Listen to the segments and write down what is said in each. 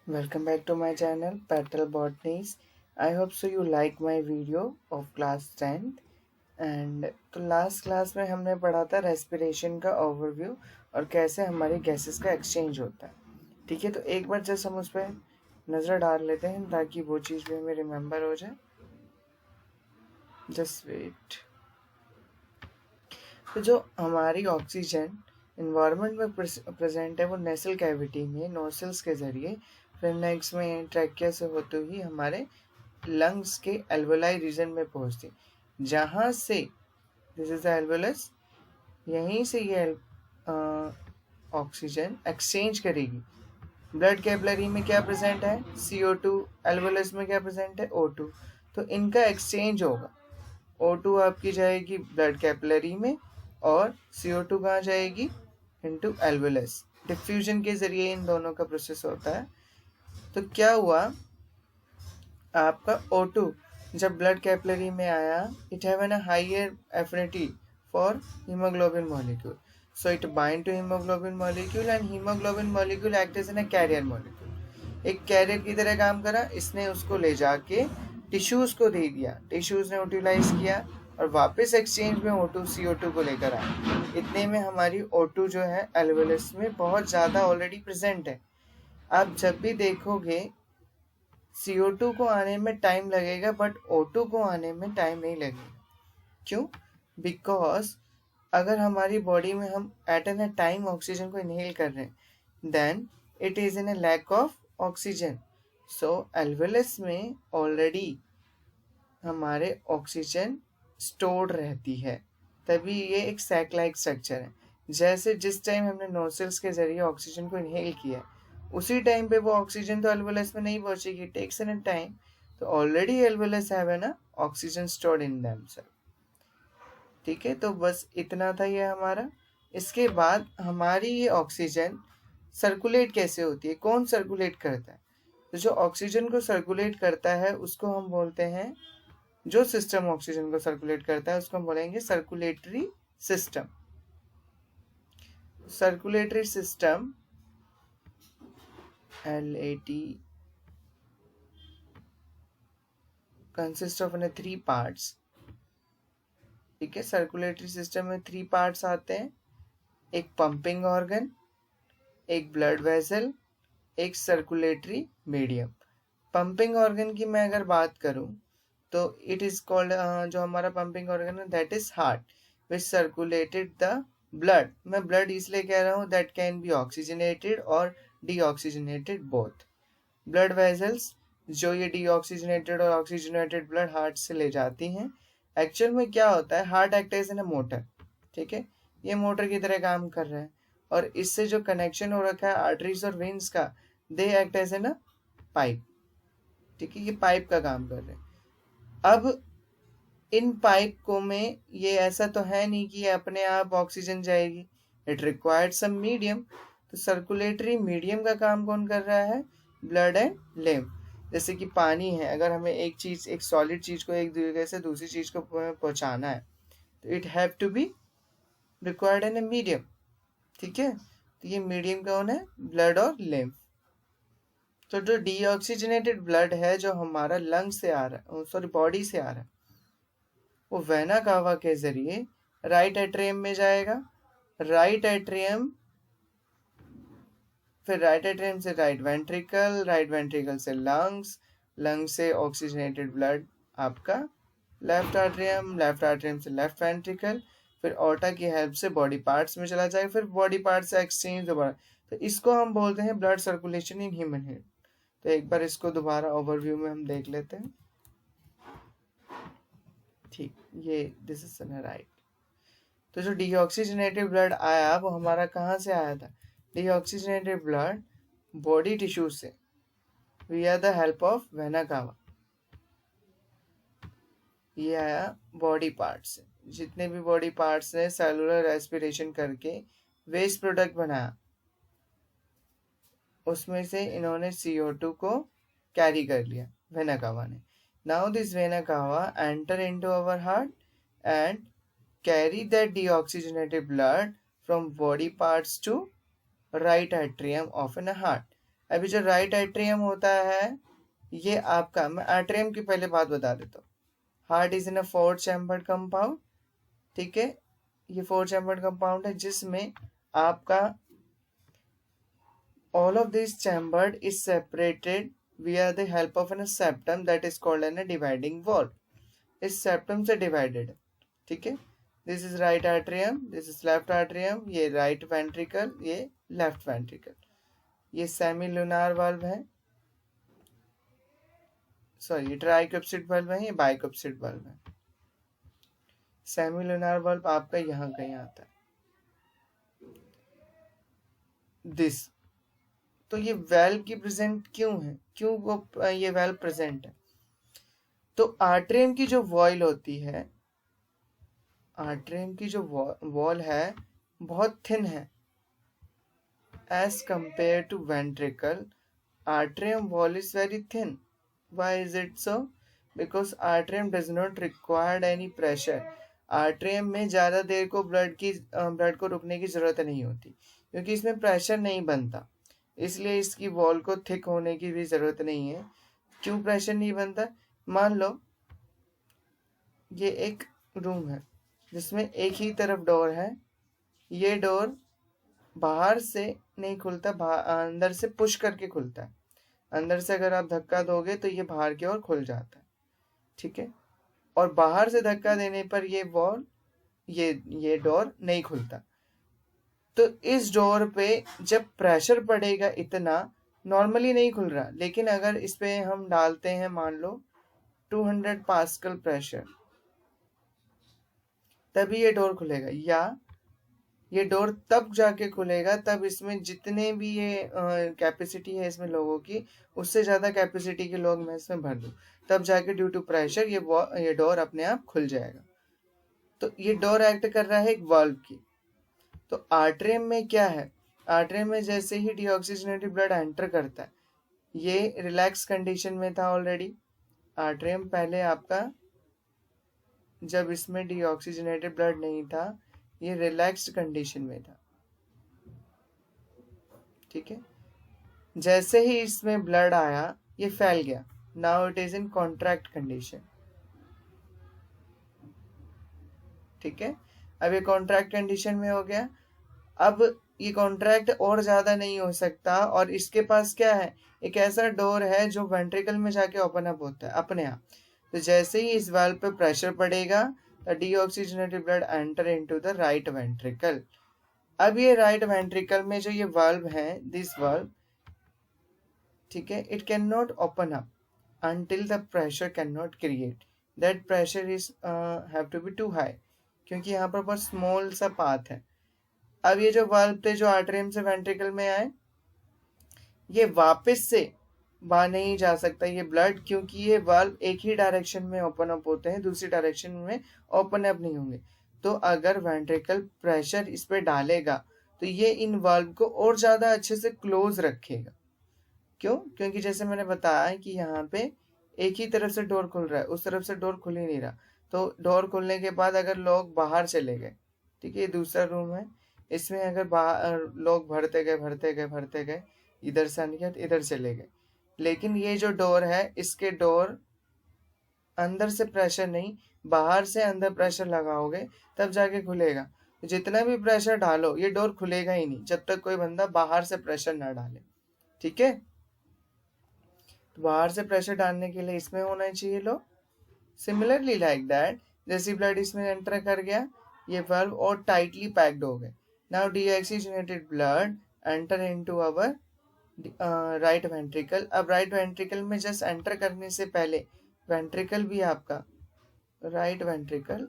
Welcome back to my channel Petal Botanies. I hope so you like my video of class 10th and तो last class में हमने पढ़ा था respiration का overview और कैसे हमारी गैसेस का एक्सचेंज होता है। ठीक है, तो एक बार जस्ट हम उस पर नज़र डाल लेते हैं ताकि वो चीज़ भी हमें रिमेम्बर हो जाए। Just wait. तो जो हमारी ऑक्सीजन इन्वायरमेंट में प्रेजेंट है वो नेसल कैविटी में नोसल्स के ज़रिए फ्रेनेक्स में ट्रैकिया से होते हुए हमारे लंग्स के एल्वोलाई रीजन में पहुंचती, जहां से दिस इज द एल्वोलस, यहीं से ये ऑक्सीजन एक्सचेंज करेगी। ब्लड कैपिलरी में क्या प्रेजेंट है? CO2। एल्वोलस में क्या प्रेजेंट है? O2। तो इनका एक्सचेंज होगा। O2 आपकी जाएगी ब्लड कैपिलरी में और CO2 कहाँ जाएगी? Into alveolus. डिफ्यूजन के जरिए इन दोनों का प्रोसेस होता है। तो क्या हुआ, आपका O2 जब ब्लड कैपिलरी में आया, it have an higher affinity for haemoglobin molecule, so it bind to haemoglobin molecule and haemoglobin molecule act as an carrier molecule. एक कैरियर की तरह काम करा, इसने उसको ले जाके टिश्यूज को दे दिया, टिश्यूज ने यूटिलाइज किया और वापस एक्सचेंज में O2 CO2 को लेकर आया। इतने में हमारी O2 जो है एल्वेलस में बहुत ज़्यादा ऑलरेडी प्रेजेंट है। आप जब भी देखोगे CO2 को आने में टाइम लगेगा बट O2 को आने में टाइम नहीं लगेगा। क्यों? बिकॉज अगर हमारी बॉडी में हम एट एन टाइम ऑक्सीजन को इनहेल कर रहे हैं then it is in a lack of oxygen. So alveolus में ऑलरेडी हमारे ऑक्सीजन स्टोर्ड रहती है, तभी ये एक सैक लाइक स्ट्रक्चर है। जैसे जिस टाइम हमने नोसल्स के जरिए ऑक्सीजन को इनहेल किया उसी टाइम पे वो ऑक्सीजन तो एल्वोलस में नहीं पहुंचेगी, टेक्स एन टाइम। तो ऑलरेडी एल्वोलस हैव ना ऑक्सीजन स्टोर्ड इन देमसेल्फ। ठीक है, तो बस इतना था ये हमारा। इसके बाद हमारी ये ऑक्सीजन सर्कुलेट कैसे होती है, कौन सर्कुलेट करता है? तो जो ऑक्सीजन को सर्कुलेट करता है उसको हम बोलते हैं, जो सिस्टम ऑक्सीजन को सर्कुलेट करता है उसको हम बोलेंगे circulatory system. Circulatory system LAT consist of 3 parts. ठीक है, सर्कुलेटरी सिस्टम में 3 पार्ट्स आते हैं, एक पंपिंग ऑर्गन, एक ब्लड वेसल, एक सर्कुलेटरी मीडियम। पंपिंग ऑर्गन की मैं अगर बात करूं तो इट इज कॉल्ड, जो हमारा पंपिंग ऑर्गन है that is heart which circulated the blood. मैं ब्लड इसलिए कह रहा हूँ दैट कैन बी ऑक्सीजनेटेड और डीऑक्सीजनेटेड बोथ। ब्लड वेजल्स जो ये डीऑक्सीजनेटेड और ऑक्सीजनेटेड ब्लड हार्ट से ले जाती हैं। एक्चुअल में क्या होता है, heart act as an motor. ठीक है, ये मोटर की तरह काम कर रहा है और इससे जो कनेक्शन हो रखा है आर्टरीज और वेन्स का, they act as an pipe. ठीक है, ये पाइप का काम कर रहे हैं। अब इन पाइप को में ये ऐसा तो है नहीं कि अपने आप ऑक्सीजन जाएगी, इट रिक्वायर्ड सम मीडियम। तो सर्कुलेटरी मीडियम का काम कौन कर रहा है? Blood and lymph. जैसे कि पानी है, अगर हमें एक चीज, एक सॉलिड चीज को एक जगह से दूसरी चीज को पहुंचाना है तो it have to be required in a medium. ठीक है, तो ये मीडियम कौन है? ब्लड और लिम्फ। तो जो डीऑक्सीजनेटेड ब्लड है जो हमारा लंग से आ रहा है, सॉरी बॉडी से आ रहा है, वो वेना कावा के जरिए राइट एट्रियम में जाएगा। राइट एट्रियम, फिर राइट एट्रियम से राइट वेंट्रिकल से लंग्स, लंग्स से ऑक्सीजनेटेड ब्लड आपका लेफ्ट एट्रियम से लेफ्ट वेंट्रिकल, फिर ऑर्टा की हेल्प से बॉडी पार्ट्स में चला जाएगा, फिर बॉडी पार्ट्स से एक्सचेंज दोबारा। तो इसको हम बोलते हैं blood circulation in human head. तो एक बार इसको दोबारा ओवरव्यू में हम देख लेते हैं। ठीक, ये दिस इज राइट। तो जो डीऑक्सीजनेटेड ब्लड आया वो हमारा कहाँ से आया था? डीऑक्सीजनेटेड ब्लड बॉडी टिश्यू से विया the help of vena cava, ये आया बॉडी पार्ट से। जितने भी बॉडी पार्ट्स ने सेलुलर रेस्पिरेशन करके वेस्ट प्रोडक्ट बनाया उसमें से इन्होंने CO2 को कैरी कर लिया वेना कावा ने। Now this vena cava enter into our heart and carry that deoxygenated blood from body parts to right atrium of a heart. अभी जो राइट एट्रियम होता है ये आपका, मैं एट्रियम की पहले बात बता देता हूँ। Heart is in a 4 chambered compound, ठीक है, ये 4 चैम्बर्ड कंपाउंड है जिसमें आपका all of this chambered is separated via the help of a septum that is called a dividing valve. इस septum से divided है, ठीक है। This is right atrium, this is left atrium, ये right ventricle, ये left ventricle, ये semilunar valve है, sorry ये ट्राइकप्सिड valve है, ये बाइकप्सिड valve है। सेमिलुनार valve आपका यहाँ कहीं आता है, दिस। तो ये वेल्व की प्रेजेंट क्यों है, क्यों वो ये वेल्व प्रेजेंट है? तो आर्ट्रियम की जो वॉल होती है, आर्ट्रियम की जो वॉल है बहुत थिन है as compare to ventricle. Atrium wall is very thin. Why is it so? Because atrium does not required any pressure. Atrium में ज़्यादा देर को ब्लड को रुकने की ज़रूरत नहीं होती क्योंकि इसमें प्रेशर नहीं बनता, इसलिए इसकी वॉल को थिक होने की भी ज़रूरत नहीं है। क्यों प्रेशर नहीं बनता? मान लो ये एक रूम है जिसमें एक ही तरफ डोर है, ये डोर बाहर से नहीं खुलता, अंदर से पुश करके खुलता है। अंदर से अगर आप धक्का दोगे तो ये बाहर की ओर खुल जाता है, ठीक है। और बाहर से धक्का देने पर ये वॉल ये डोर नहीं खुलता। तो इस डोर पे जब प्रेशर पड़ेगा इतना, नॉर्मली नहीं खुल रहा, लेकिन अगर इस पे हम डालते हैं मान लो 200 पास्कल प्रेशर, तभी ये डोर खुलेगा। या ये डोर तब जाके खुलेगा तब इसमें जितने भी ये कैपेसिटी है इसमें लोगों की, उससे ज़्यादा कैपेसिटी के लोग मैं इसमें भर दूँ, तब जाके ड्यू टू प्रेशर ये डोर अपने आप खुल जाएगा। तो ये डोर एक्ट कर रहा है एक वाल्व की। तो आर्ट्रियम में क्या है? आर्ट्रियम में जैसे ही डीऑक्सीजनेटेड ब्लड एंटर करता है, ये रिलैक्स कंडीशन में था ऑलरेडी। आर्ट्रियम पहले आपका जब इसमें डीऑक्सीजनेटेड ब्लड नहीं था, ये रिलैक्स्ड कंडीशन में था, ठीक है। जैसे ही इसमें ब्लड आया ये फैल गया, now it is in contract condition, ठीक है। अब ये कॉन्ट्रैक्ट कंडीशन में हो गया। अब ये कॉन्ट्रैक्ट और ज्यादा नहीं हो सकता, और इसके पास क्या है, एक ऐसा डोर है जो वेंट्रिकल में जाके ओपन अप होता है अपने आप। तो जैसे ही इस वाल्व पे प्रेशर पड़ेगा, the deoxygenated blood enter into the right ventricle. अब ये राइट वेंट्रिकल में जो ये वाल्व है, दिस वाल्व, ठीक है, it can not open up until the pressure cannot create, that pressure is have to be too high, क्योंकि यहाँ पर बहुत स्मॉल सा पाथ है। अब ये जो वाल्व थे जो आर्टरियम से वेंट्रिकल में आए, ये वापस से बाहर नहीं जा सकता ये ब्लड, क्योंकि ये वाल्व एक ही डायरेक्शन में ओपन अप होते हैं, दूसरी डायरेक्शन में ओपन अप नहीं होंगे। तो अगर वेंट्रिकल प्रेशर इस पे डालेगा तो ये इन वाल्व को और ज़्यादा अच्छे से क्लोज रखेगा। क्यों? क्योंकि जैसे मैंने बताया कि यहाँ पे एक ही तरफ से डोर खुल रहा है, उस तरफ से डोर खुल ही नहीं रहा। तो डोर खुलने के बाद अगर लोग बाहर चले गए, ठीक है, ये दूसरा रूम है, इसमें अगर बाहर लोग भरते गए, इधर से आने के इधर चले गए, लेकिन ये जो डोर है इसके डोर अंदर से प्रेशर नहीं, बाहर से अंदर प्रेशर लगाओगे तब जाके खुलेगा। जितना भी प्रेशर डालो ये डोर खुलेगा ही नहीं जब तक कोई बंदा बाहर से प्रेशर ना डाले, ठीक है। बाहर से प्रेशर डालने के लिए इसमें होना चाहिए लो। सिमिलरली लाइक दैट, जैसे ब्लड इसमें एंटर कर गया, ये वाल्व और टाइटली पैक्ड हो गए। Now deoxygenated blood enter into our right ventricle. अब राइट वेंट्रिकल में जस्ट एंटर करने से पहले वेंट्रिकल भी आपका, राइट वेंट्रिकल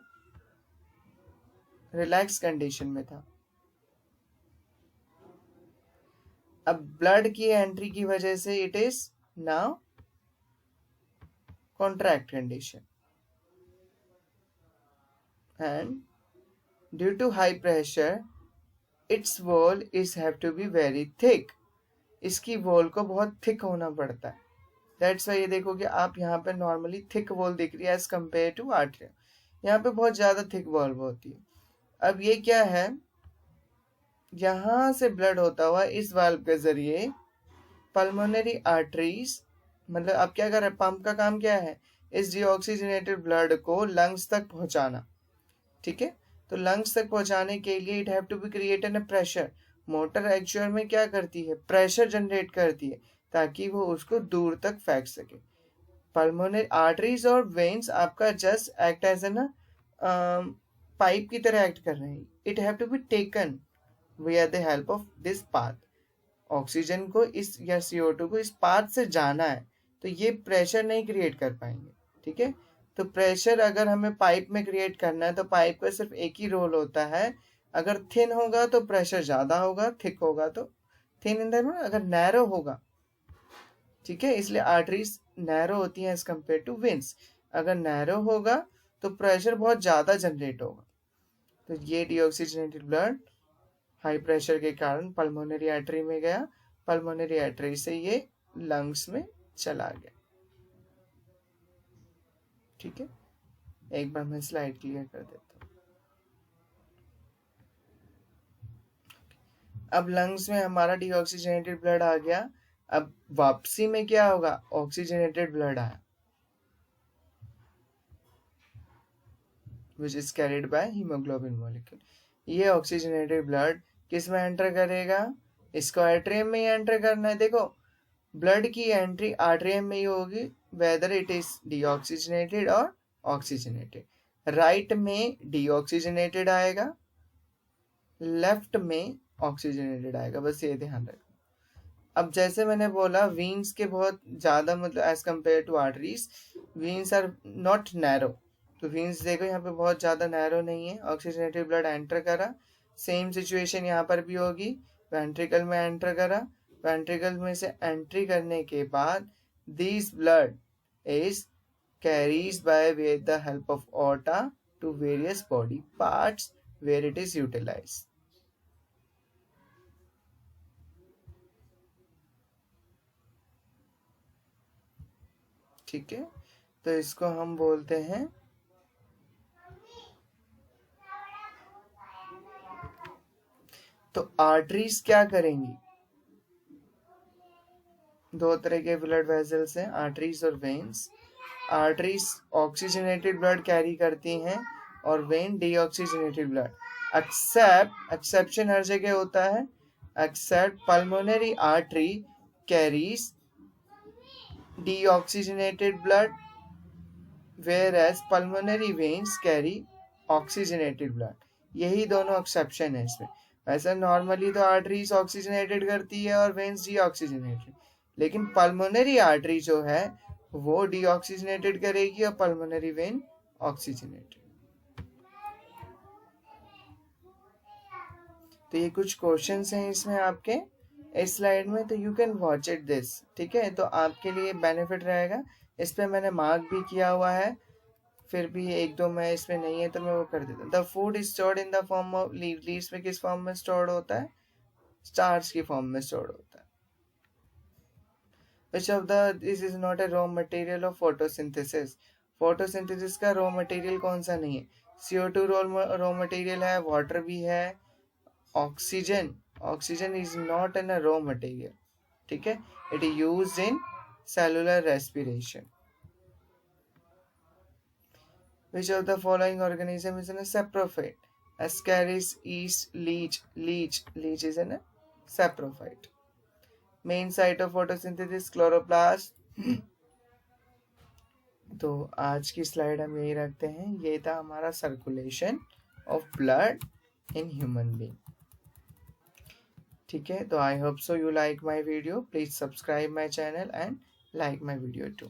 रिलैक्स कंडीशन में था। अब ब्लड की एंट्री की वजह से it is now contract condition, and due to high pressure its wall is have to be very thick, इसकी वॉल को बहुत थिक होना पड़ता है। दैट्स वाई ये देखो कि आप यहाँ पे नॉर्मली थिक वॉल दिख रही है एज कम्पेयर टू आर्टरियम, यहाँ पे बहुत ज़्यादा थिक वॉल होती है। अब ये क्या है, यहाँ से ब्लड होता हुआ इस वाल्व के जरिए पल्मोनरी आर्टरीज मतलब अब क्या कर रहा है, पंप का काम क्या है, इस डीऑक्सीजनेटेड ब्लड को लंग्स तक पहुंचाना। ठीक है, तो लंग्स तक पहुंचाने के लिए it have to be created a pressure. Motor actual में क्या करती है, प्रेशर जनरेट करती है ताकि वो उसको दूर तक फेंक सके। पल्मोनरी आर्टरीज और वेन्स आपका just act as an pipe की तरह एक्ट कर रहे हैं। It have to be taken with the help of this path. Oxygen को इस या CO2 को इस पाथ से जाना है, तो ये प्रेशर नहीं क्रिएट कर पाएंगे। ठीक है, तो प्रेशर अगर हमें पाइप में क्रिएट करना है तो पाइप का सिर्फ एक ही रोल होता है, अगर थिन होगा तो प्रेशर ज़्यादा होगा, थिक होगा तो थिन इन द अगर नैरो होगा। ठीक है, इसलिए आर्टरीज नैरो होती हैं एज कम्पेयर टू वेन्स। अगर नैरो होगा तो प्रेशर बहुत ज़्यादा जनरेट होगा। तो ये डीऑक्सीजनेटेड ब्लड हाई प्रेशर के कारण पल्मोनरी आर्टरी में गया, पल्मोनरी आर्टरी से ये लंग्स में चला गया। ठीक है, एक बार मैं स्लाइड क्लियर कर देता हूँ। अब लंग्स में हमारा डीऑक्सीजनेटेड ब्लड आ गया। अब वापसी में क्या होगा, ऑक्सीजनेटेड ब्लड आया which is carried by hemoglobin molecule। ये ऑक्सीजनेटेड ब्लड किस में एंटर करेगा, इसको एट्रियम में ही एंटर करना है। देखो ब्लड की एंट्री आर्ट्रियम में ही होगी, वेदर इट इज डीऑक्सीजनेटेड और ऑक्सीजनेटेड। राइट में डीऑक्सीजनेटेड आएगा, लेफ्ट में ऑक्सीजनेटेड आएगा, बस ये ध्यान रखना। अब जैसे मैंने बोला वीन्स के बहुत ज़्यादा मतलब as compare to arteries, veins are not narrow. तो वीन्स देखो यहाँ पे बहुत ज़्यादा नैरो नहीं है। ऑक्सीजनेटेड ब्लड एंटर करा, सेम सिचुएशन यहाँ पर भी होगी, वेंट्रिकल में एंटर करा, वेंट्रिकल में से एंट्री करने के बाद this blood is carries by with the help of aorta to various body parts where it is utilised. ठीक है, तो इसको हम बोलते हैं तो आर्टरीज क्या करेंगी, दो तरह के ब्लड वेसल्स हैं, आर्टरीज और veins. Arteries oxygenated blood carry करती हैं और वेन डीऑक्सीजनेटेड ब्लड। एक्सेप्शन हर जगह होता है, accept pulmonary artery carries deoxygenated blood whereas pulmonary veins carry oxygenated blood। यही दोनों एक्सेप्शन है इसमें। वैसे नॉर्मली तो आर्टरीज ऑक्सीजनेटेड करती है और वेन्स डीऑक्सीजनेटेड, लेकिन पल्मोनरी आर्टरी जो है वो डीऑक्सीजनेटेड करेगी और पल्मोनरी वेन ऑक्सीजनेटेड। तो ये कुछ क्वेश्चंस हैं इसमें आपके इस स्लाइड में, तो you can watch it this. ठीक है, तो आपके लिए बेनिफिट रहेगा। इस पे मैंने मार्क भी किया हुआ है, फिर भी एक दो मैं इसमें नहीं है तो मैं वो कर देता हूँ। The food is stored in the form of leaves में किस फॉर्म में स्टोर्ड होता है, स्टार्च की फॉर्म में स्टोर्ड होता है। Which of the this is not a raw material of photosynthesis। Photosynthesis का रॉ मटेरियल कौन सा नहीं है, CO2 रॉ मटेरियल है, वाटर भी है, oxygen is not in a raw material। ठीक है, it is used in cellular respiration। Which of the following organism is in a saprophyte? Ascaris, yeast, leech is in a saprophyte। Main site of photosynthesis chloroplast। तो आज की slide हम यही रखते हैं। ये था हमारा circulation of blood in human being. ठीक है, तो I hope so you like my video. Please subscribe my channel and like my video too।